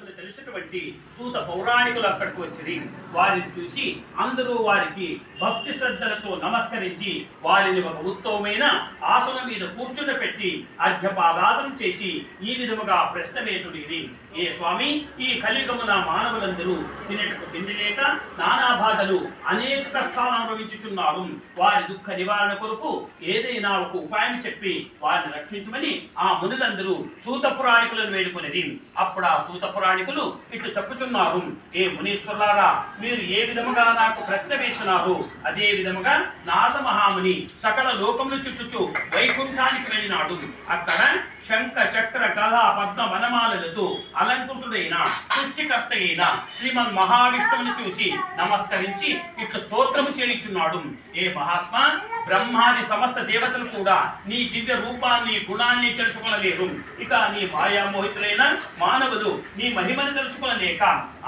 విషయములు తెలిసినటువంటి సూత పౌరాణికులు అక్కడికి వచ్చింది. వారిని చూసి అందరూ వారికి భక్తి శ్రద్ధలతో నమస్కరించి వారిని ఒక ఉత్తమమైన ఆసనం మీద కూర్చుండపెట్టి అర్ఘ్యపాదానం చేసి ఈ విధముగా ప్రశ్న వేతుడిది, ఏ స్వామి, ఈ కలియుగమున మానవులందరూ తినేటకు తిండి లేక నానా బాధలు అనేక కష్టాలు అనుభవించుచున్నారు. వారి దుఃఖ నివారణ కొరకు ఏదైనా ఒక ఉపాయం చెప్పి వారిని రక్షించమని ఆ మునులందరూ సూత పురాణికులను వేడుకునేది. అప్పుడు ఆ సూత పురాణికులు ఇట్లు చెప్పుచున్నారు, ఏ మునీశ్వరులారా, మీరు ఏ విధముగా నాకు ప్రశ్న వేసినారు అదే విధముగా నారద మహాముని సకల లోకములు చుట్టుచు వైకుంఠానికి వెళ్ళినాడు. అక్కడ శంఖ చక్ర కళ పద్మ వనమాలలతో అలంకృతుడైన సృష్టికర్త అయిన శ్రీమన్ మహావిష్ణువుని చూసి నమస్కరించి ఇట్లు స్తోత్రము చేయుచున్నాడు, ఏ మహాత్మా, బ్రహ్మాది సమస్త దేవతలు కూడా నీ దివ్య రూపాన్ని గుణాన్ని తెలుసుకొనలేరు. ఇక నీ మాయామోహితులైన మానవులు నీ మహిమను తెలుసుకొనలేక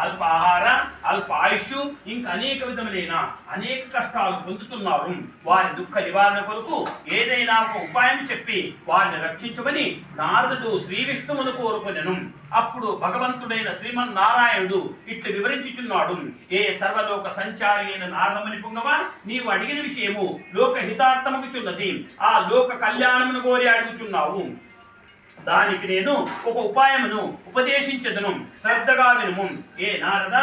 అల్ప ఆహార, అల్ప ఆయుష్, ఇంకా అనేక విధములైన అనేక కష్టాలు పొందుతున్నారు. వారి దుఃఖ నివారణ కొరకు ఏదైనా ఒక ఉపాయం చెప్పి వారిని రక్షించమని నారదుడు శ్రీ విష్ణువును కోరుకొనెను. అప్పుడు భగవంతుడైన శ్రీమన్నారాయణుడు ఇట్లు వివరించుచున్నాడు, ఏ సర్వలోక సంచారి అయిన నారదముని పుంగవ, నీవు అడిగిన విషయము లోక హితార్థమగుచున్నది. ఆ లోక కళ్యాణమును కోరి అడుగుచున్నావు. దానికి నేను ఒక ఉపాయమును ఉపదేశించదను, శ్రద్ధగా వినుము. ఏ నారద,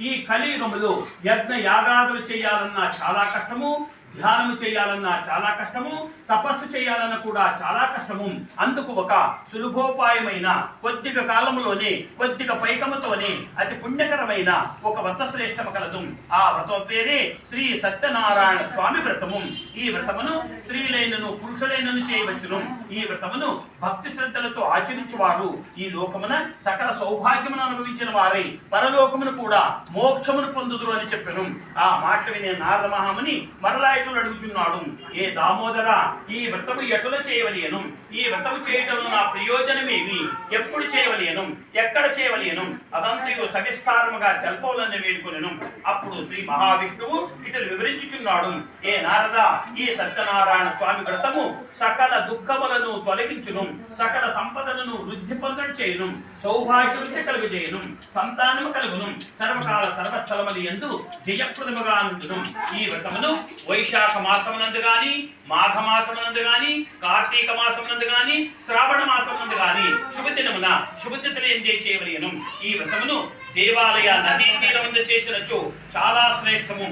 ఈ కలియుగములో యజ్ఞ యాగాదులు చేయాలన్నా చాలా కష్టము, ధ్యానము చేయాలన్నా చాలా కష్టము, తపస్సు చేయాలన్నా కూడా చాలా కష్టము. అందుకు ఒక సులభోపాయమైన కొద్దిగా కాలంలోనే కొద్దిగా పైకముతోనే అతి పుణ్యకరమైన ఒక వ్రతశ్రేష్టము కలదు. ఆ వ్రతం పేరే శ్రీ సత్యనారాయణ స్వామి వ్రతము. ఈ వ్రతమును స్త్రీలైనను పురుషులైనను చేయవచ్చును. ఈ వ్రతమును భక్తి శ్రద్ధలతో ఆచరించువారు ఈ లోకమున సకల సౌభాగ్యమును అనుభవించిన వారై పరలోకమును కూడా మోక్షమును పొందుదురు అని చెప్పాను. ఆ మాటలు వినే నారద మహాముని మరలా అడుగుచున్నాడు, ఏ దామోదర, ఈ వ్రతము ఎటులో చేయవలేను? ఈ వ్రతము చేయటంలో నా ప్రయోజనమేమి? ఎప్పుడు చేయవలేను? ఎక్కడ చేయవలేను? అదంతయు సవిస్తారముగా తెలపాలని వేడుకొనెను. అప్పుడు శ్రీ మహావిష్ణువు ఇతను వివరించుచున్నాడు, ఏ నారద, ఈ సత్యనారాయణ స్వామి వ్రతము సకల దుఃఖములను తొలగించును, సకల సంపదలను వృద్ధి పొందడం చేయును, సౌభాగ్య వృద్ధి కలుగజేయును, సంతానము కలుగును, సర్వకాల సర్వస్థలములు యందు జయప్రదముగా నుండును. ఈ వ్రతమును వైశాఖ మాసమునందు గాని, మాఘ మాసమునందు గాని, కార్తీక మాసమునందు గాని, శ్రావణ మాసమునందు గాని శుభదినమున శుభతిథులు ఎందే చేయవలేను. ఈ వ్రతమును దేవాలయ నదీ తీరముందు చేసినచో చాలా శ్రేష్టము.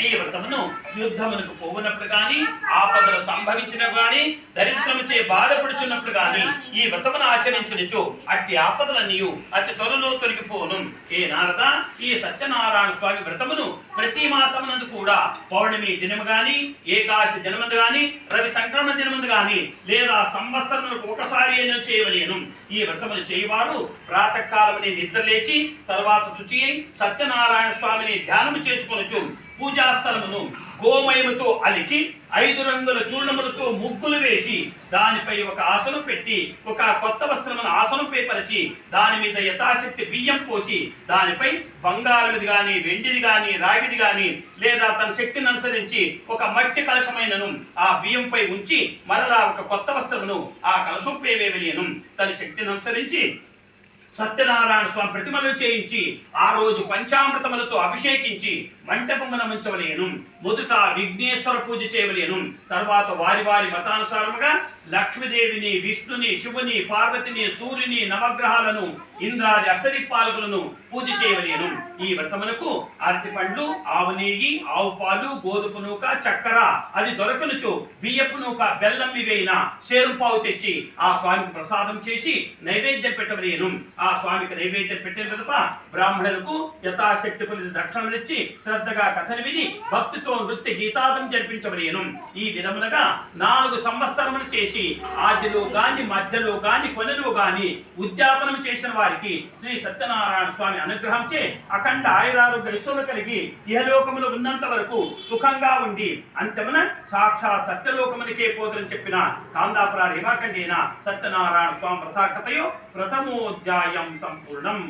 ఈ వ్రతమును యుద్ధమునకు పోవునప్పుడు గాని, ఆపదలు సంభవించినప్పుడు గాని, దరిద్రముచే బాధపడుచున్నప్పుడు గాని ఈ వ్రతమును ఆచరించినచో అట్టి ఆపదలన్నీ అతి త్వరలో తొలగిపోను. ఏ నారద, ఈ సత్యనారాయణ స్వామి వ్రతమును ప్రతి మాసమునందు కూడా పౌర్ణమి దినము గాని, ఏకాదశి దినమందు గాని, రవి సంక్రమణ దినమందు గాని, లేదా సంవత్సరములకు ఒకసారి అయినా చేయవలేను. ఈ వ్రతమును చేయవారు ప్రాతకాలముని నిద్రలేచి తర్వాత శుచి అయి సత్యనారాయణ స్వామిని ధ్యానము చేసుకొనొచ్చు. పూజాస్థలమును గోమయముతో అలికి 5 రంగుల చూర్ణములతో ముగ్గులు వేసి దానిపై ఒక ఆసనం పెట్టి ఒక కొత్త వస్త్రమును ఆసనంపై పరిచి దాని మీద యథాశక్తి బియ్యం పోసి దానిపై బంగారమిది గాని, వెండిది గాని, రాగిది గాని, లేదా తన శక్తిని అనుసరించి ఒక మట్టి కలశమైనను ఆ బియ్యంపై ఉంచి మరలా ఒక కొత్త వస్త్రమును ఆ కలశంపై వేయవలెను. తన శక్తిని అనుసరించి సత్యనారాయణ స్వామి ప్రతిమలు చేయించి ఆ రోజు పంచామృతములతో అభిషేకించి మంటపమున ఉంచవలేను. మొదట విఘ్నేశ్వర పూజ చేయవలేను. తర్వాత వారి వారి మతానుసారముగా లక్ష్మీదేవిని, విష్ణుని, శివుని, పార్వతిని, సూర్యుని, నవగ్రహాలను, ఇంద్రాది అష్టదిక్పాలకులను పూజ చేయవలేను. ఈ వ్రతమునకు అరటి పండ్లు, ఆవు నెయ్యి, ఆవు పాలు, గోధుమ నూక, చక్కెర అది దొరకనుచు బియ్యపు నూక, బెల్లం ఇవైన సేరుపావు తెచ్చి ఆ స్వామికి ప్రసాదం చేసి నైవేద్యం పెట్టవలేను. ఆ స్వామికి నైవేద్యం పెట్టిన పిదప బ్రాహ్మణులకు యథాశక్తి కొద్ది దక్షిణమిచ్చి శ్రద్ధగా కథను విని భక్తితో నృత్య గీతాదం జరిపించవలేను. ఈ విధములుగా 4 సంవత్సరములు చేసి ఆదిలో గాని, మధ్యలో గాని, కొనలో గాని ఉద్యాపనం చేసిన వారికి శ్రీ సత్యనారాయణ స్వామి అనుగ్రహంచే అఖండ ఆయురారోగ్య ఐశ్వర్యం కలిగి ఇహలోకములో ఉన్నంత వరకు సుఖంగా ఉండి అంతమున సాక్షాత్ సత్యలోకమునికే పోదని చెప్పిన కాందాపుర హిమాకండేన సత్యనారాయణ స్వామి వ్రతాకథయో ప్రథమోధ్యాయం సంపూర్ణం.